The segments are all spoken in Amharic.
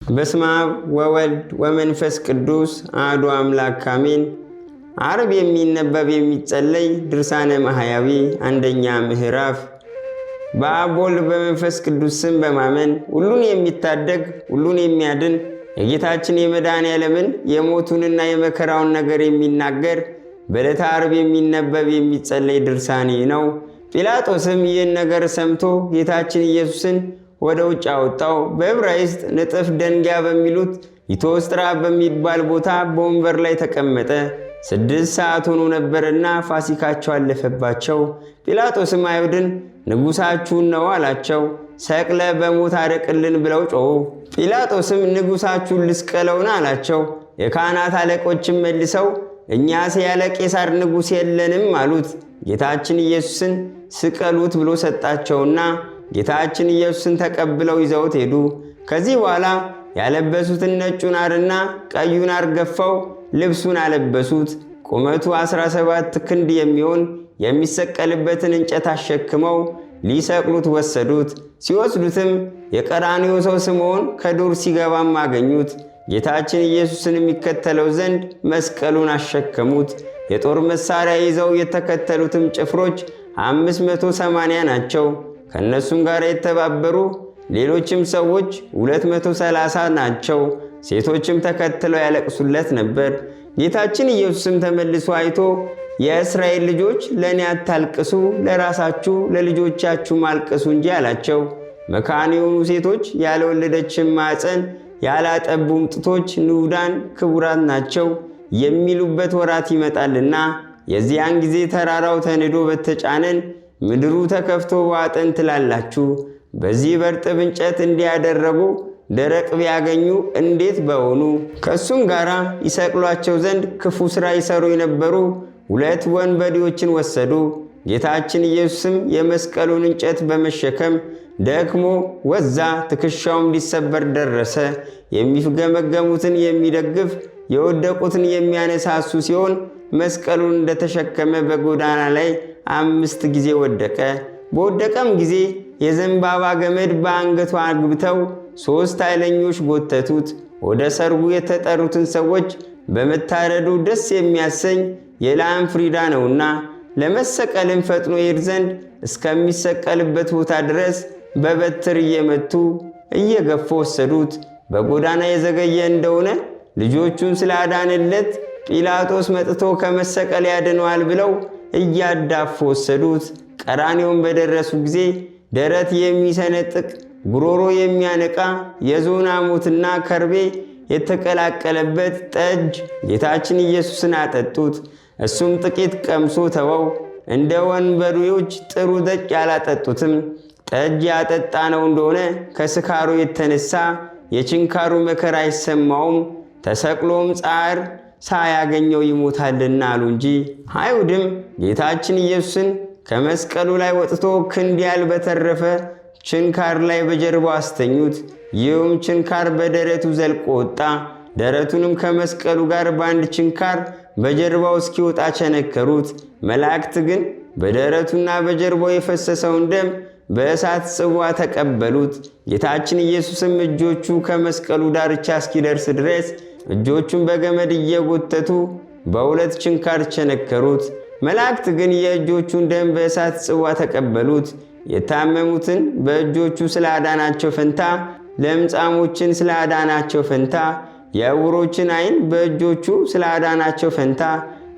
በስመ አብ ወወልድ ወመንፈስ ቅዱስ አሐዱ አምላክ አሜን። ዓርብ የሚነበብ የሚጸለይ ድርሳነ ማህያዊ አንደኛ ምዕራፍ። በአብ ወልድ በመንፈስ ቅዱስ ስም በማመን ሁሉን የሚታደግ ሁሉን የሚያድን የጌታችን የመድኃኔዓለምን የሞቱንና የመከራውን ነገር የሚናገር በዕለተ ዓርብ የሚነበብ የሚጸለይ ድርሳኔ ነው። ጲላጦስም ይህን ነገር ሰምቶ ጌታችን ኢየሱስን ወደ ውጭ አወጣው። በዕብራይስጥ ንጥፍ ደንጊያ በሚሉት ሊቶስጥራ በሚባል ቦታ በወንበር ላይ ተቀመጠ። 6 ሰዓት ሆኖ ነበርና ፋሲካቸው አለፈባቸው። ጲላጦስም አይሁድን ንጉሳችሁን ነው አላቸው። ሰቅለ በሞት አደቅልን ብለው ጮኹ። ጲላጦስም ንጉሳችሁን ልስቀለውን አላቸው። የካህናት አለቆችም መልሰው እኛስ ያለ ቄሳር ንጉሥ የለንም አሉት። ጌታችን ኢየሱስን ስቀሉት ብሎ ሰጣቸውና ጌታችን ኢየሱስን ተቀብለው ይዘውት ሄዱ። ከዚህ በኋላ ያለበሱትን ነጩን ሐርና ቀዩን ሐር ገፈው ልብሱን አለበሱት። ቁመቱ 17 ክንድ የሚሆን የሚሰቀልበትን እንጨት አሸክመው ሊሰቅሉት ወሰዱት። ሲወስዱትም የቀራንዮ ሰው ስምዖን ከዱር ሲገባም አገኙት። ጌታችን ኢየሱስን የሚከተለው ዘንድ መስቀሉን አሸከሙት። የጦር መሳሪያ ይዘው የተከተሉትም ጭፍሮች 580 ናቸው። ከእነሱም ጋር የተባበሩ ሌሎችም ሰዎች 230 ናቸው። ሴቶችም ተከትለው ያለቅሱለት ነበር። ጌታችን ኢየሱስም ተመልሶ አይቶ የእስራኤል ልጆች ለእኔ አታልቅሱ፣ ለራሳችሁ ለልጆቻችሁ ማልቅሱ እንጂ አላቸው። መካን የሆኑ ሴቶች ያልወለደችም ማፀን ያላጠቡም ጡቶች ንዑዳን ክቡራት ናቸው የሚሉበት ወራት ይመጣልና የዚያን ጊዜ ተራራው ተንዶ በተጫነን ምድሩ ተከፍቶ ዋጠን ትላላችሁ። በዚህ በርጥብ እንጨት እንዲያደረጉ ደረቅ ቢያገኙ እንዴት በሆኑ። ከሱም ጋር ይሰቅሏቸው ዘንድ ክፉ ሥራ ይሰሩ የነበሩ 2 ወንበዴዎችን ወሰዱ። ጌታችን ኢየሱስም የመስቀሉን እንጨት በመሸከም ደክሞ ወዛ፣ ትከሻውም ሊሰበር ደረሰ። የሚገመገሙትን የሚደግፍ የወደቁትን የሚያነሳሱ ሲሆን መስቀሉን እንደተሸከመ በጎዳና ላይ 5 ጊዜ ወደቀ። በወደቀም ጊዜ የዘንባባ ገመድ በአንገቱ አግብተው 3 ኃይለኞች ጎተቱት። ወደ ሰርጉ የተጠሩትን ሰዎች በመታረዱ ደስ የሚያሰኝ የላም ፍሪዳ ነውና ለመሰቀልም ፈጥኖ ይሄድ ዘንድ እስከሚሰቀልበት ቦታ ድረስ በበትር እየመቱ እየገፉ ወሰዱት። በጎዳና የዘገየ እንደሆነ ልጆቹን ስላዳነለት ጲላጦስ መጥቶ ከመሰቀል ያድነዋል ብለው እያዳፉ ወሰዱት። ቀራንዮውን በደረሱ ጊዜ ደረት የሚሰነጥቅ ጉሮሮ የሚያነቃ የዞን ሐሞትና ከርቤ የተቀላቀለበት ጠጅ ጌታችን ኢየሱስን አጠጡት። እሱም ጥቂት ቀምሶ ተወው። እንደ ወንበዴዎች ጥሩ ጠጅ ያላጠጡትም። ጠጅ ያጠጣ ነው እንደሆነ ከስካሩ የተነሳ የችንካሩ መከራ አይሰማውም፣ ተሰቅሎም ጻር ሳያገኘው ይሞታልና አሉ እንጂ። አይሁድም ጌታችን ኢየሱስን ከመስቀሉ ላይ ወጥቶ ክንድ ያህል በተረፈ ችንካር ላይ በጀርባው አስተኙት። ይህም ችንካር በደረቱ ዘልቆ ወጣ። ደረቱንም ከመስቀሉ ጋር በአንድ ችንካር በጀርባው እስኪወጣ ቸነከሩት። መላእክት ግን በደረቱና በጀርባው የፈሰሰውን ደም በእሳት ጽዋ ተቀበሉት። ጌታችን ኢየሱስም እጆቹ ከመስቀሉ ዳርቻ እስኪደርስ ድረስ እጆቹን በገመድ እየጎተቱ በ2 ችንካር ቸነከሩት። መላእክት ግን የእጆቹን ደም በእሳት ጽዋ ተቀበሉት። የታመሙትን በእጆቹ ስላዳናቸው ፈንታ፣ ለምጻሞችን ስላዳናቸው ፈንታ፣ የዕውሮችን ዓይን በእጆቹ ስላዳናቸው ፈንታ፣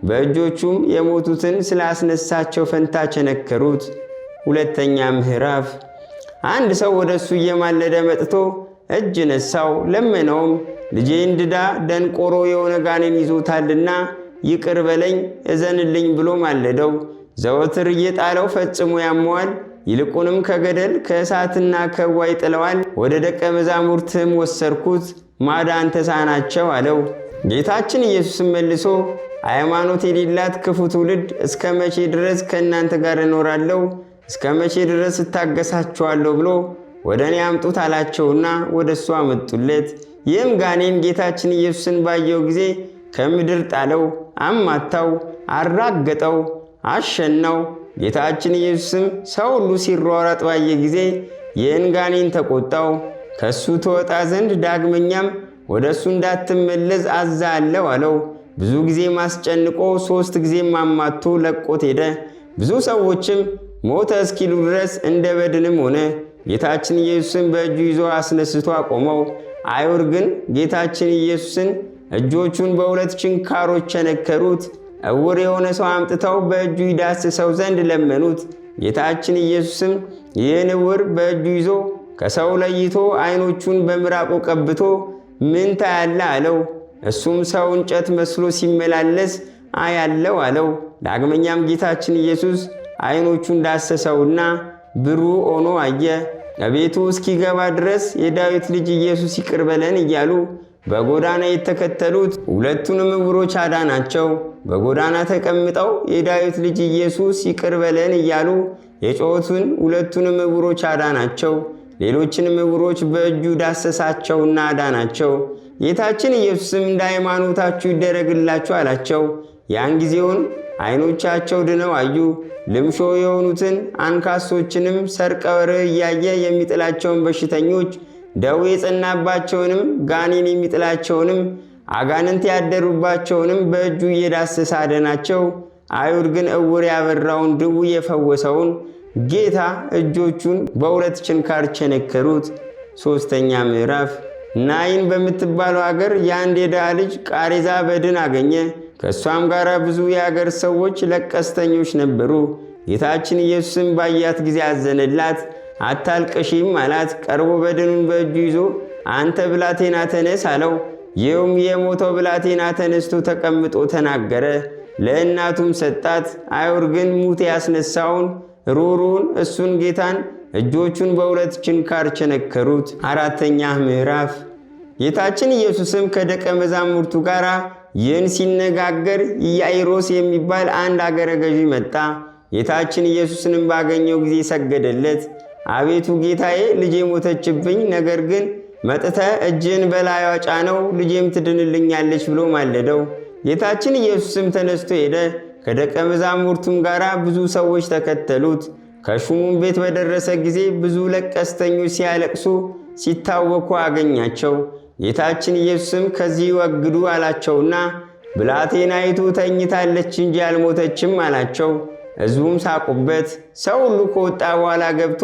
በእጆቹም የሞቱትን ስላስነሳቸው ፈንታ ቸነከሩት። ሁለተኛ ምዕራፍ። አንድ ሰው ወደ እሱ እየማለደ መጥቶ እጅ ነሳው፣ ለመነውም። ልጄን ድዳ ደንቆሮ የሆነ ጋኔን ይዞታልና ይቅር በለኝ እዘንልኝ ብሎ ማለደው። ዘወትር እየጣለው ፈጽሞ ያመዋል፣ ይልቁንም ከገደል ከእሳትና ከዋይ ጥለዋል። ወደ ደቀ መዛሙርትህም ወሰድኩት፣ ማዳን ተሳናቸው አለው። ጌታችን ኢየሱስም መልሶ ሃይማኖት የሌላት ክፉ ትውልድ እስከ መቼ ድረስ ከእናንተ ጋር እኖራለሁ? እስከ መቼ ድረስ እታገሳችኋለሁ? ብሎ ወደ እኔ አምጡት አላቸውና ወደ እሱ አመጡለት። ይህም ጋኔን ጌታችን ኢየሱስን ባየው ጊዜ ከምድር ጣለው፣ አማታው፣ አራገጠው፣ አሸናው። ጌታችን ኢየሱስም ሰው ሁሉ ሲሯሯጥ ባየ ጊዜ ይህን ጋኔን ተቆጣው። ከሱ ትወጣ ዘንድ ዳግመኛም ወደ እሱ እንዳትመለስ አዝሃለሁ አለው። ብዙ ጊዜ ማስጨንቆ 3 ጊዜም አማቶ ለቆት ሄደ። ብዙ ሰዎችም ሞተ እስኪሉ ድረስ እንደ በድንም ሆነ። ጌታችን ኢየሱስን በእጁ ይዞ አስነስቶ አቆመው። አይሁድ ግን ጌታችን ኢየሱስን እጆቹን በ2 ችንካሮች ቸነከሩት። ዕውር የሆነ ሰው አምጥተው በእጁ ይዳስሰው ዘንድ ለመኑት። ጌታችን ኢየሱስም ይህን ዕውር በእጁ ይዞ ከሰው ለይቶ ዓይኖቹን በምራቁ ቀብቶ ምን ታያለህ አለው። እሱም ሰው እንጨት መስሎ ሲመላለስ አያለው አለው። ዳግመኛም ጌታችን ኢየሱስ ዓይኖቹን ዳሰሰውና ብሩህ ሆኖ አየ። ከቤቱ እስኪገባ ድረስ የዳዊት ልጅ ኢየሱስ ይቅር በለን እያሉ በጎዳና የተከተሉት 2ቱንም ዕውሮች አዳናቸው። በጎዳና ተቀምጠው የዳዊት ልጅ ኢየሱስ ይቅር በለን እያሉ የጮኹትን 2ቱንም ዕውሮች አዳናቸው። ሌሎችንም ዕውሮች በእጁ ዳሰሳቸውና አዳናቸው። ጌታችን ኢየሱስም እንደ ሃይማኖታችሁ ይደረግላችሁ አላቸው። ያን ጊዜውን ዓይኖቻቸው ድነው አዩ። ልምሾ የሆኑትን አንካሶችንም፣ ሰርቀ ወርህ እያየ የሚጥላቸውን በሽተኞች፣ ደዌ የጸናባቸውንም፣ ጋኔን የሚጥላቸውንም፣ አጋንንት ያደሩባቸውንም በእጁ እየዳሰሰ አዳናቸው። አይሁድ ግን ዕውር ያበራውን፣ ድውይ የፈወሰውን ጌታ እጆቹን በ2 ችንካር ቸነከሩት። 3ኛ ምዕራፍ። ናይን በምትባለው አገር የአንድ የድሃ ልጅ ቃሬዛ በድን አገኘ። ከእሷም ጋር ብዙ የአገር ሰዎች ለቀስተኞች ነበሩ። ጌታችን ኢየሱስም ባያት ጊዜ አዘነላት። አታልቅሺም አላት። ቀርቦ በድኑን በእጁ ይዞ አንተ ብላቴና ተነስ አለው። ይህም የሞተው ብላቴና ተነስቶ ተቀምጦ ተናገረ። ለእናቱም ሰጣት። አይሁድ ግን ሙት ያስነሳውን ሩሩን እሱን ጌታን እጆቹን በ2 ችንካር ቸነከሩት። 4ኛ ምዕራፍ። ጌታችን ኢየሱስም ከደቀ መዛሙርቱ ጋር ይህን ሲነጋገር ኢያኢሮስ የሚባል አንድ አገረ ገዢ መጣ። ጌታችን ኢየሱስንም ባገኘው ጊዜ ሰገደለት። አቤቱ ጌታዬ፣ ልጄ ሞተችብኝ፣ ነገር ግን መጥተህ እጅህን በላይዋ ጫነው፣ ልጄም ትድንልኛለች ብሎ ማለደው። ጌታችን ኢየሱስም ተነስቶ ሄደ። ከደቀ መዛሙርቱም ጋር ብዙ ሰዎች ተከተሉት። ከሹሙም ቤት በደረሰ ጊዜ ብዙ ለቀስተኞች ሲያለቅሱ ሲታወኩ አገኛቸው። ጌታችን ኢየሱስም ከዚህ ወግዱ አላቸውና ብላቴናይቱ ተኝታለች እንጂ አልሞተችም አላቸው። ሕዝቡም ሳቁበት። ሰው ሁሉ ከወጣ በኋላ ገብቶ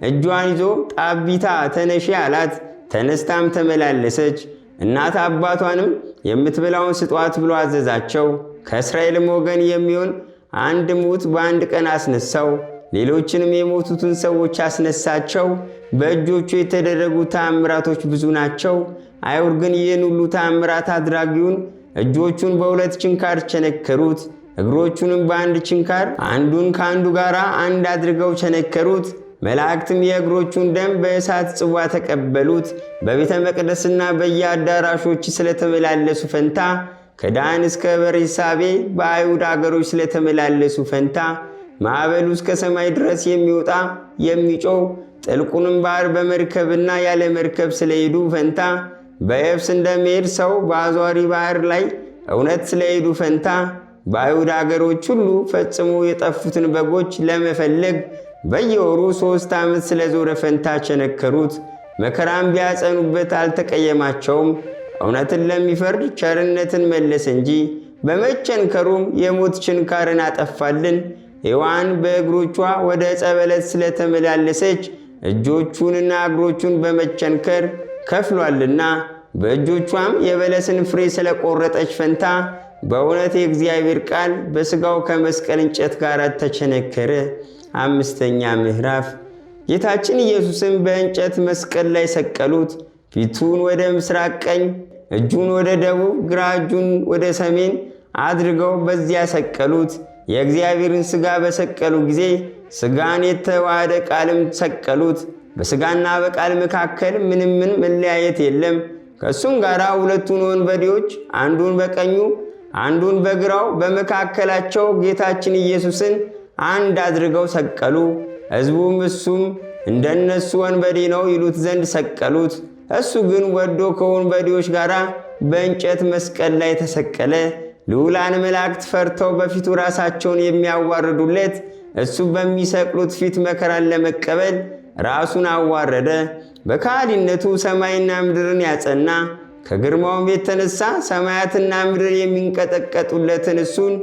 እጇን ይዞ ጣቢታ ተነሺ አላት። ተነስታም ተመላለሰች። እናት አባቷንም የምትበላውን ስጧት ብሎ አዘዛቸው። ከእስራኤልም ወገን የሚሆን አንድ ሙት በአንድ ቀን አስነሳው። ሌሎችንም የሞቱትን ሰዎች አስነሳቸው። በእጆቹ የተደረጉ ተአምራቶች ብዙ ናቸው። አይሁድ ግን ይህን ሁሉ ተአምራት አድራጊውን እጆቹን በ2 ችንካር ቸነከሩት፣ እግሮቹንም በ1 ችንካር አንዱን ከአንዱ ጋር አንድ አድርገው ቸነከሩት። መላእክትም የእግሮቹን ደም በእሳት ጽዋ ተቀበሉት። በቤተ መቅደስና በየአዳራሾች ስለተመላለሱ ፈንታ ከዳን እስከ በርሳቤ በአይሁድ አገሮች ስለተመላለሱ ፈንታ ማዕበሉ እስከ ሰማይ ድረስ የሚወጣ የሚጮህ ጥልቁንም ባህር በመርከብና ያለ መርከብ ስለሄዱ ፈንታ በየብስ እንደሚሄድ ሰው በአዟሪ ባህር ላይ እውነት ስለሄዱ ፈንታ በአይሁድ አገሮች ሁሉ ፈጽሞ የጠፉትን በጎች ለመፈለግ በየወሩ 3 ዓመት ስለዞረ ፈንታ ቸነከሩት። መከራም ቢያጸኑበት አልተቀየማቸውም። እውነትን ለሚፈርድ ቸርነትን መለስ እንጂ። በመቸንከሩም የሞት ችንካርን አጠፋልን። ሔዋን በእግሮቿ ወደ ዕፀ በለስ ስለተመላለሰች እጆቹንና እግሮቹን በመቸንከር ከፍሏልና በእጆቿም የበለስን ፍሬ ስለቆረጠች ፈንታ በእውነት የእግዚአብሔር ቃል በሥጋው ከመስቀል እንጨት ጋር ተቸነከረ። 5ኛ ምዕራፍ። ጌታችን ኢየሱስም በእንጨት መስቀል ላይ ሰቀሉት። ፊቱን ወደ ምስራቅ ቀኝ፣ እጁን ወደ ደቡብ፣ ግራ እጁን ወደ ሰሜን አድርገው በዚያ ሰቀሉት። የእግዚአብሔርን ሥጋ በሰቀሉ ጊዜ ሥጋን የተዋሃደ ቃልም ሰቀሉት። በሥጋና በቃል መካከል ምንም መለያየት የለም። ከእሱም ጋር 2ቱን ወንበዴዎች አንዱን በቀኙ አንዱን በግራው በመካከላቸው ጌታችን ኢየሱስን አንድ አድርገው ሰቀሉ። ሕዝቡም እሱም እንደነሱ ወንበዴ ነው ይሉት ዘንድ ሰቀሉት። እሱ ግን ወዶ ከወንበዴዎች ጋር በእንጨት መስቀል ላይ ተሰቀለ። ልዑላን መላእክት ፈርተው በፊቱ ራሳቸውን የሚያዋርዱለት እሱ በሚሰቅሉት ፊት መከራን ለመቀበል ራሱን አዋረደ። በካህሊነቱ ሰማይና ምድርን ያጸና ከግርማውም የተነሳ ሰማያትና ምድር የሚንቀጠቀጡለትን እሱን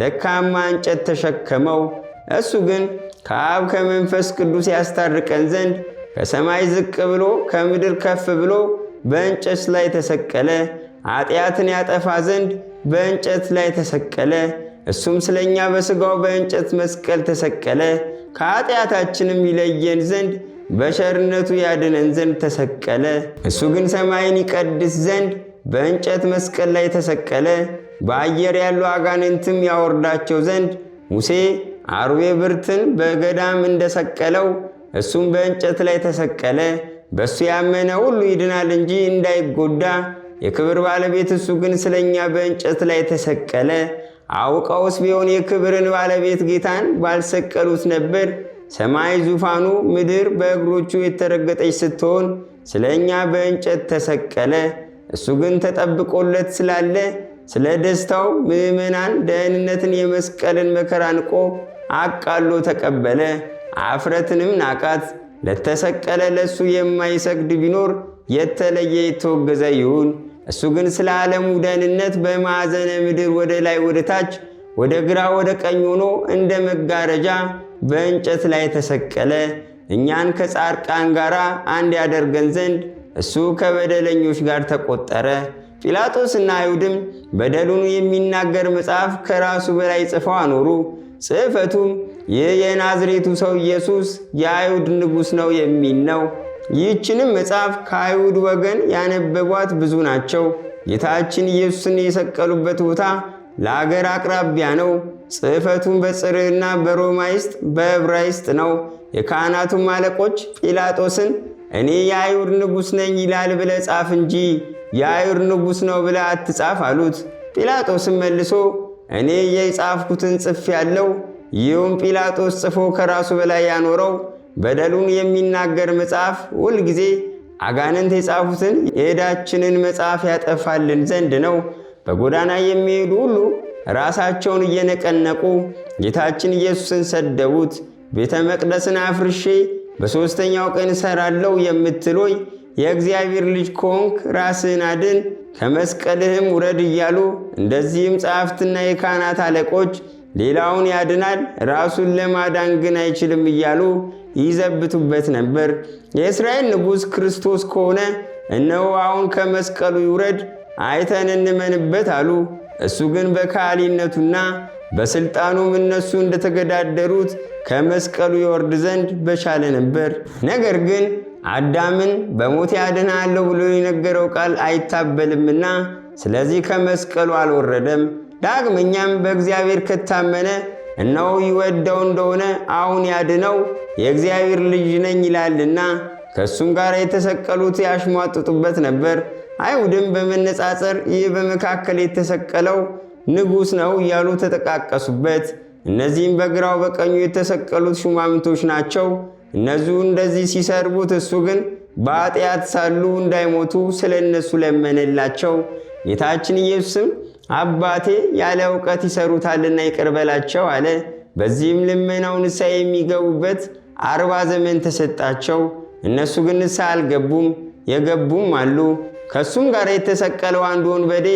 ደካማ እንጨት ተሸከመው። እሱ ግን ከአብ ከመንፈስ ቅዱስ ያስታርቀን ዘንድ ከሰማይ ዝቅ ብሎ ከምድር ከፍ ብሎ በእንጨት ላይ ተሰቀለ። ኃጢአትን ያጠፋ ዘንድ በእንጨት ላይ ተሰቀለ። እሱም ስለኛ በሥጋው በእንጨት መስቀል ተሰቀለ። ከኃጢአታችንም ይለየን ዘንድ በቸርነቱ ያድነን ዘንድ ተሰቀለ። እሱ ግን ሰማይን ይቀድስ ዘንድ በእንጨት መስቀል ላይ ተሰቀለ። በአየር ያሉ አጋንንትም ያወርዳቸው ዘንድ ሙሴ አርዌ ብርትን በገዳም እንደሰቀለው እሱም በእንጨት ላይ ተሰቀለ። በእሱ ያመነ ሁሉ ይድናል እንጂ እንዳይጎዳ። የክብር ባለቤት እሱ ግን ስለኛ በእንጨት ላይ ተሰቀለ። አውቀውስ ቢሆን የክብርን ባለቤት ጌታን ባልሰቀሉት ነበር። ሰማይ ዙፋኑ፣ ምድር በእግሮቹ የተረገጠች ስትሆን ስለ እኛ በእንጨት ተሰቀለ። እሱ ግን ተጠብቆለት ስላለ ስለ ደስታው ምዕመናን ደህንነትን የመስቀልን መከራ ንቆ አቃሎ ተቀበለ። አፍረትንም ናቃት። ለተሰቀለ ለእሱ የማይሰግድ ቢኖር የተለየ የተወገዘ ይሁን። እሱ ግን ስለ ዓለሙ ደህንነት በማዕዘነ ምድር ወደ ላይ ወደ ታች ወደ ግራ ወደ ቀኝ ሆኖ እንደ መጋረጃ በእንጨት ላይ ተሰቀለ። እኛን ከጻድቃን ጋር አንድ ያደርገን ዘንድ እሱ ከበደለኞች ጋር ተቆጠረ። ጲላጦስና አይሁድም በደሉን የሚናገር መጽሐፍ ከራሱ በላይ ጽፈው አኖሩ። ጽሕፈቱም ይህ የናዝሬቱ ሰው ኢየሱስ የአይሁድ ንጉሥ ነው የሚል ነው። ይህችንም መጽሐፍ ከአይሁድ ወገን ያነበቧት ብዙ ናቸው። ጌታችን ኢየሱስን የሰቀሉበት ቦታ ለአገር አቅራቢያ ነው። ጽሕፈቱን በጽርዕና በሮማይስጥ በዕብራይስጥ ነው። የካህናቱም አለቆች ጲላጦስን እኔ የአይሁድ ንጉሥ ነኝ ይላል ብለህ ጻፍ እንጂ የአይሁድ ንጉሥ ነው ብለህ አትጻፍ አሉት። ጲላጦስም መልሶ እኔ የጻፍኩትን ጽፌአለሁ። ይህም ጲላጦስ ጽፎ ከራሱ በላይ ያኖረው በደሉን የሚናገር መጽሐፍ ሁልጊዜ አጋንንት የጻፉትን የዕዳችንን መጽሐፍ ያጠፋልን ዘንድ ነው። በጎዳና የሚሄዱ ሁሉ ራሳቸውን እየነቀነቁ ጌታችን ኢየሱስን ሰደቡት። ቤተ መቅደስን አፍርሼ በሦስተኛው ቀን እሠራለሁ የምትል ሆይ የእግዚአብሔር ልጅ ከሆንክ ራስህን አድን፣ ከመስቀልህም ውረድ እያሉ እንደዚህም ጸሐፍትና የካህናት አለቆች ሌላውን ያድናል ራሱን ለማዳን ግን አይችልም እያሉ ይዘብቱበት ነበር። የእስራኤል ንጉሥ ክርስቶስ ከሆነ እነሆ አሁን ከመስቀሉ ይውረድ፣ አይተን እንመንበት አሉ። እሱ ግን በካህሊነቱና በሥልጣኑም እነሱ እንደተገዳደሩት ከመስቀሉ ይወርድ ዘንድ በቻለ ነበር። ነገር ግን አዳምን በሞት ያድንሃለሁ ብሎ የነገረው ቃል አይታበልምና ስለዚህ ከመስቀሉ አልወረደም። ዳግመኛም በእግዚአብሔር ከታመነ እነሆ ይወደው እንደሆነ አሁን ያድነው የእግዚአብሔር ልጅ ነኝ ይላልና ከእሱም ጋር የተሰቀሉት ያሽሟጥጡበት ነበር። አይሁድም በመነጻጸር ይህ በመካከል የተሰቀለው ንጉሥ ነው እያሉ ተጠቃቀሱበት። እነዚህም በግራው በቀኙ የተሰቀሉት ሹማምንቶች ናቸው። እነዚሁ እንደዚህ ሲሰርቡት፣ እሱ ግን በኃጢአት ሳሉ እንዳይሞቱ ስለ እነሱ ለመነላቸው። ጌታችን ኢየሱስም አባቴ ያለ እውቀት ይሰሩታልና ይቅር በላቸው አለ። በዚህም ልመናው ንስሐ የሚገቡበት 40 ዘመን ተሰጣቸው። እነሱ ግን ንስሐ አልገቡም፣ የገቡም አሉ። ከእሱም ጋር የተሰቀለው አንዱ ወንበዴ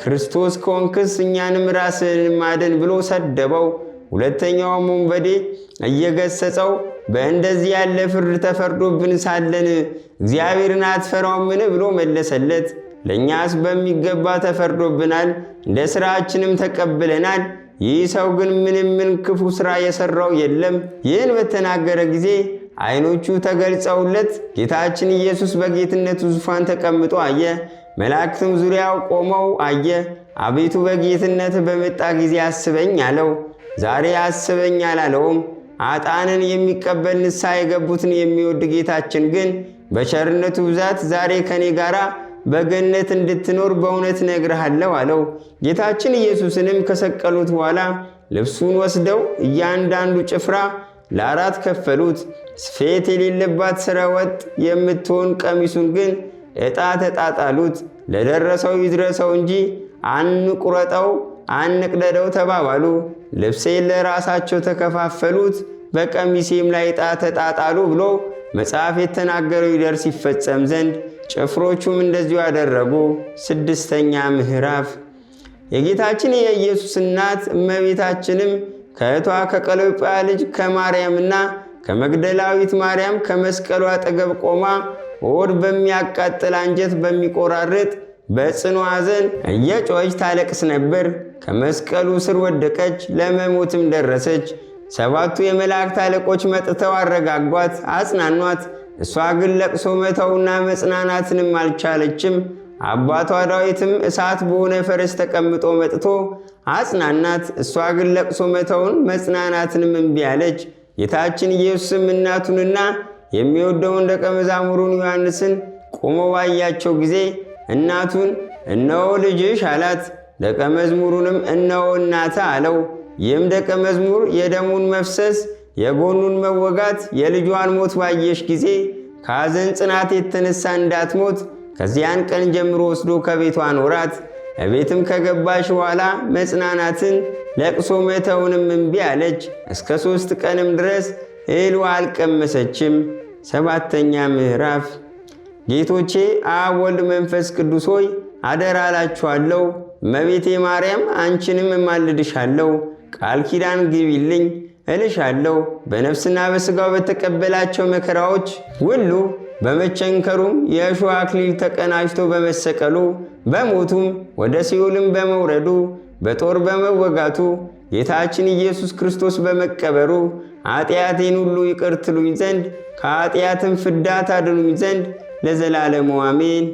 ክርስቶስ ከሆንክስ እኛንም ራስህን ማደን ብሎ ሰደበው። ሁለተኛውም ወንበዴ እየገሰጸው በእንደዚህ ያለ ፍርድ ተፈርዶብን ሳለን እግዚአብሔርን አትፈራውምን ብሎ መለሰለት። ለእኛስ በሚገባ ተፈርዶብናል፣ እንደ ሥራችንም ተቀብለናል። ይህ ሰው ግን ምን ክፉ ሥራ የሠራው የለም። ይህን በተናገረ ጊዜ ዓይኖቹ ተገልጸውለት ጌታችን ኢየሱስ በጌትነቱ ዙፋን ተቀምጦ አየ። መላእክትም ዙሪያው ቆመው አየ። አቤቱ በጌትነት በመጣ ጊዜ አስበኝ አለው። ዛሬ አስበኝ አላለውም። አጣንን የሚቀበል ንስሐ የገቡትን የሚወድ ጌታችን ግን በቸርነቱ ብዛት ዛሬ ከኔ ጋራ በገነት እንድትኖር በእውነት ነግርሃለሁ አለው። ጌታችን ኢየሱስንም ከሰቀሉት በኋላ ልብሱን ወስደው እያንዳንዱ ጭፍራ ለ4 ከፈሉት። ስፌት የሌለባት ሥረ ወጥ የምትሆን ቀሚሱን ግን ዕጣ ተጣጣሉት። ለደረሰው ይድረሰው እንጂ አንቁረጠው አንቅደደው ተባባሉ። ልብሴን ለራሳቸው ተከፋፈሉት፣ በቀሚሴም ላይ ዕጣ ተጣጣሉ ብሎ መጽሐፍ የተናገረው ይደርስ ይፈጸም ዘንድ ጭፍሮቹም እንደዚሁ አደረጉ። 6ኛ ምዕራፍ የጌታችን የኢየሱስ እናት እመቤታችንም ከእህቷ ከቀሎጳ ልጅ ከማርያምና ከመግደላዊት ማርያም ከመስቀሉ አጠገብ ቆማ ሆድ በሚያቃጥል አንጀት በሚቆራርጥ በጽኑ ሐዘን እየጮኸች ታለቅስ ነበር። ከመስቀሉ ስር ወደቀች፣ ለመሞትም ደረሰች። 7ቱ የመላእክት አለቆች መጥተው አረጋጓት፣ አጽናኗት። እሷ ግን ለቅሶ መተውና መጽናናትንም አልቻለችም። አባቷ ዳዊትም እሳት በሆነ ፈረስ ተቀምጦ መጥቶ አጽናናት። እሷ ግን ለቅሶ መተውን መጽናናትንም እምቢ አለች። ጌታችን ኢየሱስም እናቱንና የሚወደውን ደቀ መዛሙሩን ዮሐንስን ቆመው ባያቸው ጊዜ እናቱን እነሆ ልጅሽ አላት። ደቀ መዝሙሩንም እነሆ እናትህ አለው። ይህም ደቀ መዝሙር የደሙን መፍሰስ የጎኑን መወጋት የልጇን ሞት ባየሽ ጊዜ ከሐዘን ጽናት የተነሳ እንዳትሞት ከዚያን ቀን ጀምሮ ወስዶ ከቤቷ አኖራት። እቤትም ከገባሽ በኋላ መጽናናትን ለቅሶ መተውንም እምቢ አለች። እስከ 3 ቀንም ድረስ እህል ውሃ አልቀመሰችም። 7ኛ ምዕራፍ ጌቶቼ አብ ወልድ መንፈስ ቅዱስ ሆይ አደራ እላችኋለሁ። እመቤቴ ማርያም አንቺንም እማልድሻለሁ፣ ቃል ኪዳን ግቢልኝ እልሻለሁ። በነፍስና በሥጋው በተቀበላቸው መከራዎች ሁሉ በመቸንከሩም የእሾህ አክሊል ተቀናጅቶ በመሰቀሉ በሞቱም ወደ ሲኦልም በመውረዱ በጦር በመወጋቱ ጌታችን ኢየሱስ ክርስቶስ በመቀበሩ ኃጢአቴን ሁሉ ይቅር ትሉኝ ዘንድ ከኃጢአትም ፍዳ ታድኑኝ ዘንድ ለዘላለሙ አሜን።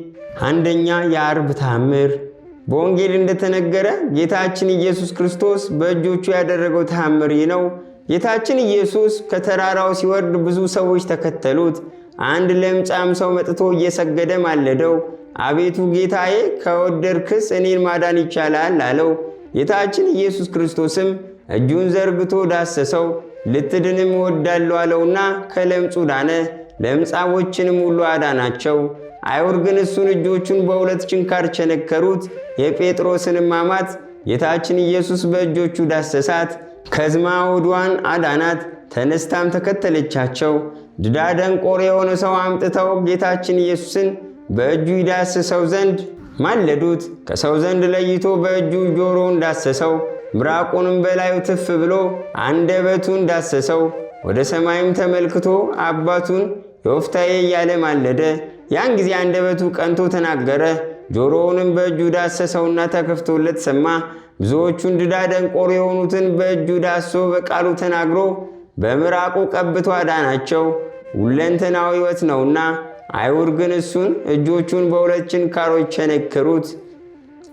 1ኛ የዓርብ ተአምር። በወንጌል እንደተነገረ ጌታችን ኢየሱስ ክርስቶስ በእጆቹ ያደረገው ተአምር ይህ ነው። ጌታችን ኢየሱስ ከተራራው ሲወርድ ብዙ ሰዎች ተከተሉት። አንድ ለምጻም ሰው መጥቶ እየሰገደ ማለደው፣ አቤቱ ጌታዬ ከወደድክስ እኔን ማዳን ይቻላል አለው። ጌታችን ኢየሱስ ክርስቶስም እጁን ዘርግቶ ዳሰሰው፣ ልትድንም እወዳለሁ አለውና ከለምጹ ዳነ። ለምጻሞችንም ሁሉ አዳናቸው። አይሁድ ግን እሱን እጆቹን በ2 ችንካር ቸነከሩት። የጴጥሮስንም አማት ጌታችን ኢየሱስ በእጆቹ ዳሰሳት፣ ከዝማ ሆዷን አዳናት። ተነስታም ተከተለቻቸው። ድዳ ደንቆሮ የሆነ ሰው አምጥተው ጌታችን ኢየሱስን በእጁ ይዳስሰው ዘንድ ማለዱት። ከሰው ዘንድ ለይቶ በእጁ ጆሮውን ዳሰሰው፣ ምራቁንም በላዩ ትፍ ብሎ አንደበቱን ዳሰሰው። ወደ ሰማይም ተመልክቶ አባቱን ዮፍታሔ እያለ ማለደ። ያን ጊዜ አንደበቱ ቀንቶ ተናገረ። ጆሮውንም በእጁ ዳሰሰውና ተከፍቶለት ሰማ። ብዙዎቹን ድዳ ደንቆሮ የሆኑትን በእጁ ዳሶ በቃሉ ተናግሮ በምራቁ ቀብቶ አዳናቸው። ሁለንተናዊ ሕይወት ነውና። አይሁድ ግን እሱን እጆቹን በ2 ችንካሮች ቸነከሩት።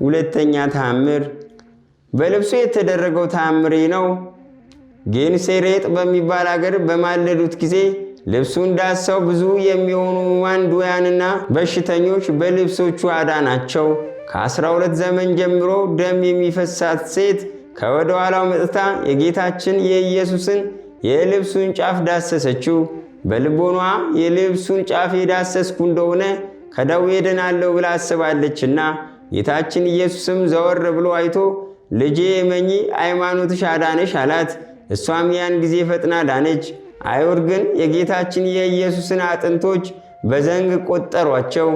2ኛ ተአምር። በልብሱ የተደረገው ተአምር ነው። ጌንሴሬጥ በሚባል አገር በማለዱት ጊዜ ልብሱን ዳሰው ብዙ የሚሆኑ ሕሙማን ድውያንና በሽተኞች በልብሶቹ አዳናቸው። ከ12 ዘመን ጀምሮ ደም የሚፈሳት ሴት ከወደ ኋላው መጥታ የጌታችን የኢየሱስን የልብሱን ጫፍ ዳሰሰችው። በልቦኗ የልብሱን ጫፍ የዳሰስኩ እንደሆነ ከደዌ እድናለሁ ብላ አስባለችና፣ ጌታችን ኢየሱስም ዘወር ብሎ አይቶ ልጄ እመኚ፣ ሃይማኖትሽ አዳነሽ አላት። እሷም ያን ጊዜ ፈጥና ዳነች። አይሁድ ግን የጌታችን የኢየሱስን አጥንቶች በዘንግ ቆጠሯቸው።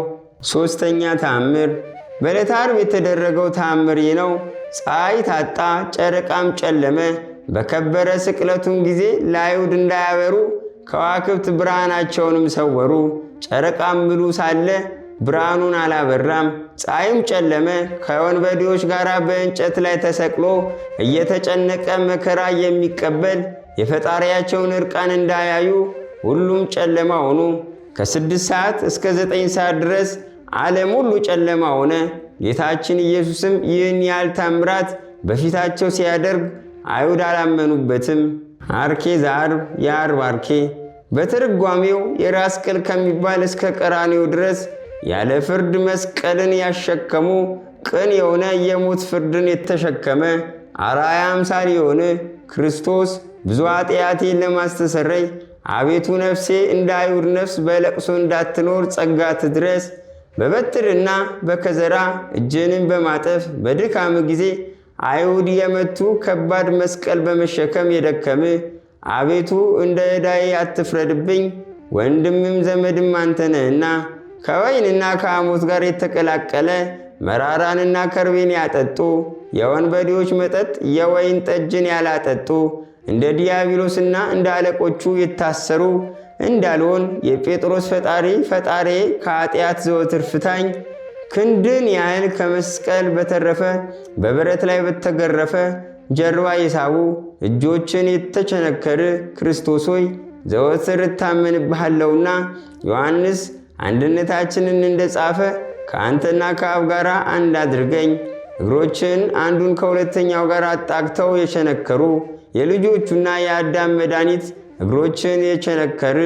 3ኛ ተአምር። በዕለተ ዓርብ የተደረገው ተአምር ይህ ነው። ፀሐይ ታጣ፣ ጨረቃም ጨለመ። በከበረ ስቅለቱም ጊዜ ለአይሁድ እንዳያበሩ ከዋክብት ብርሃናቸውንም ሰወሩ። ጨረቃም ምሉ ሳለ ብርሃኑን አላበራም። ፀሐይም ጨለመ። ከወንበዴዎች ጋር በእንጨት ላይ ተሰቅሎ እየተጨነቀ መከራ የሚቀበል የፈጣሪያቸውን ዕርቃን እንዳያዩ ሁሉም ጨለማ ሆኑ። ከ6 ሰዓት እስከ 9 ሰዓት ድረስ ዓለም ሁሉ ጨለማ ሆነ። ጌታችን ኢየሱስም ይህን ያህል ታምራት በፊታቸው ሲያደርግ አይሁድ አላመኑበትም። አርኬ ዘዓርብ፣ የዓርብ አርኬ። በትርጓሜው የራስ ቅል ከሚባል እስከ ቀራንዮ ድረስ ያለ ፍርድ መስቀልን ያሸከሙ ቅን የሆነ የሞት ፍርድን የተሸከመ አርአያ አምሳል የሆነ ክርስቶስ ብዙ ኃጢአቴን ለማስተሰረይ አቤቱ ነፍሴ እንደ አይሁድ ነፍስ በለቅሶ እንዳትኖር ጸጋ ትድረስ። በበትርና በከዘራ እጅንም በማጠፍ በድካም ጊዜ አይሁድ የመቱ ከባድ መስቀል በመሸከም የደከም አቤቱ እንደ ዕዳዬ አትፍረድብኝ፣ ወንድምም ዘመድም አንተ ነህና ከወይንና ከሐሞት ጋር የተቀላቀለ መራራንና ከርቤን ያጠጡ የወንበዴዎች መጠጥ የወይን ጠጅን ያላጠጡ እንደ ዲያብሎስና እንደ አለቆቹ የታሰሩ እንዳልሆን የጴጥሮስ ፈጣሪ ከኃጢአት ዘወትር ፍታኝ። ክንድን ያህል ከመስቀል በተረፈ በብረት ላይ በተገረፈ ጀርባ የሳቡ እጆችን የተቸነከር ክርስቶስ ሆይ ዘወትር እታመንብሃለሁና ዮሐንስ አንድነታችንን እንደጻፈ ከአንተና ከአብ ጋር አንድ አድርገኝ። እግሮችን አንዱን ከሁለተኛው ጋር አጣግተው የቸነከሩ የልጆቹና የአዳም መድኃኒት እግሮችን የቸነከር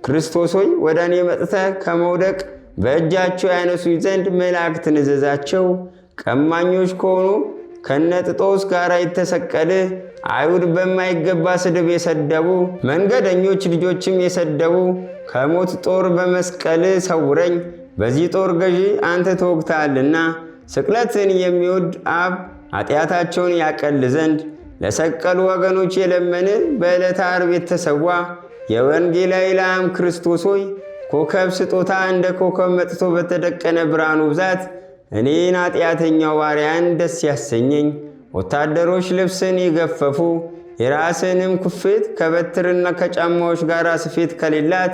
ክርስቶስ ሆይ ወደ እኔ መጥተህ ከመውደቅ በእጃቸው ያነሱኝ ዘንድ መላእክትን እዘዛቸው። ቀማኞች ከሆኑ ከነጥጦስ ጋር የተሰቀለ አይሁድ በማይገባ ስድብ የሰደቡ መንገደኞች ልጆችም የሰደቡ ከሞት ጦር በመስቀል ሰውረኝ። በዚህ ጦር ገዢ አንተ ተወግተሃልና ስቅለትን የሚወድ አብ ኃጢአታቸውን ያቀል ዘንድ ለሰቀሉ ወገኖች የለመን በዕለተ ዓርብ የተሰዋ የወንጌላዊ ላም ክርስቶስ ሆይ ኮከብ ስጦታ እንደ ኮከብ መጥቶ በተደቀነ ብርሃኑ ብዛት እኔን ኃጢአተኛው ባሪያን ደስ ያሰኘኝ። ወታደሮች ልብስን የገፈፉ የራስንም ኩፌት ከበትርና ከጫማዎች ጋር ስፌት ከሌላት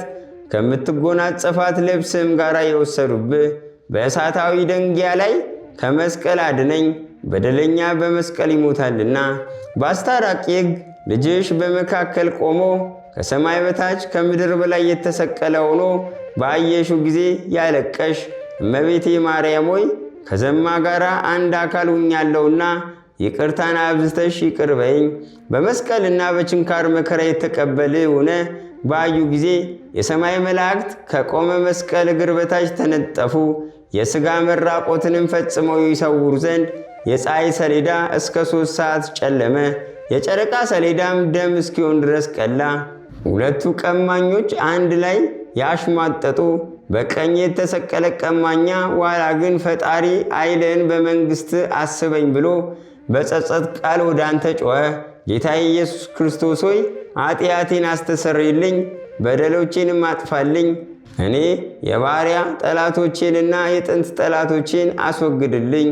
ከምትጎናጸፋት ልብስም ጋር የወሰዱብህ በእሳታዊ ደንጊያ ላይ ከመስቀል አድነኝ። በደለኛ በመስቀል ይሞታልና። በአስታራቂ ሕግ ልጅሽ በመካከል ቆሞ ከሰማይ በታች ከምድር በላይ የተሰቀለ ሆኖ ባየሹ ጊዜ ያለቀሽ እመቤቴ ማርያም ሆይ ከዘማ ጋር አንድ አካል ሁኛለሁና ይቅርታን አብዝተሽ ይቅር በይኝ። በመስቀልና በችንካር መከራ የተቀበል ሆነ ባዩ ጊዜ የሰማይ መላእክት ከቆመ መስቀል እግር በታች ተነጠፉ። የሥጋ መራቆትንም ፈጽመው ይሰውሩ ዘንድ የፀሐይ ሰሌዳ እስከ 3 ሰዓት ጨለመ። የጨረቃ ሰሌዳም ደም እስኪሆን ድረስ ቀላ። ሁለቱ ቀማኞች አንድ ላይ ያሽሟጠጡ። በቀኝ የተሰቀለ ቀማኛ ኋላ ግን ፈጣሪ አይለን በመንግሥት አስበኝ ብሎ በጸጸት ቃል ወደ አንተ ጮኸ። ጌታ ኢየሱስ ክርስቶስ ሆይ ኃጢአቴን አስተሰርይልኝ፣ በደሎቼንም አጥፋልኝ። እኔ የባሪያ ጠላቶቼንና የጥንት ጠላቶቼን አስወግድልኝ።